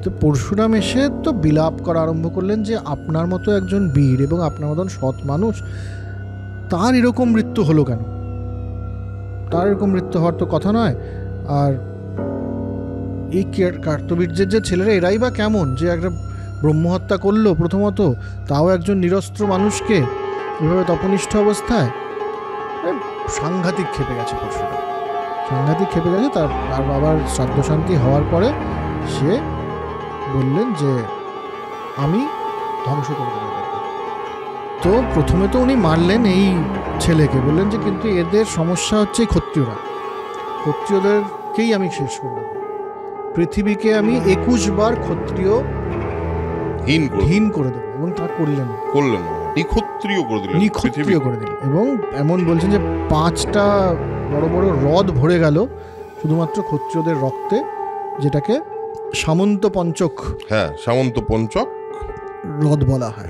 তো পরশুরাম এসে তো বিলাপ করা আরম্ভ করলেন যে আপনার মতো একজন বীর এবং আপনার মতন সৎ মানুষ, তার এরকম মৃত্যু হলো কেন? তার এরকম মৃত্যু হওয়ার তো কথা নয়। আর এই কার্তবীর্যের যে ছেলেরা, এরাই বা কেমন যে একটা ব্রহ্মহত্যা করলো প্রথমত, তাও একজন নিরস্ত্র মানুষকে এভাবে তপনিষ্ঠ অবস্থায়। সাংঘাতিক খেপে গেছে পরশুরাম, সাংঘাতিক খেপে গেছে। তার বাবার শ্রাদ্ধ শান্তি হওয়ার পরে সে বললেন যে আমি ধ্বংস করে দেবো এদেরকে। তো প্রথমে তো উনি মারলেন এই ছেলেকে, বললেন যে কিন্তু এদের সমস্যা হচ্ছে ক্ষত্রিয়রা, ক্ষত্রিয়দেরকেই আমি শেষ করে দেবো, পৃথিবীকে আমি 21 বার ক্ষত্রিয় হীন করে দেবো। এবং তা করলেন, নিক্ষত্রিয় করে দিলেন। এবং এমন বলছেন যে 5টা বড় বড় হ্রদ ভরে গেল শুধুমাত্র ক্ষত্রিয়দের রক্তে, যেটাকে সামন্ত পঞ্চক হ্রদ বলা হয়।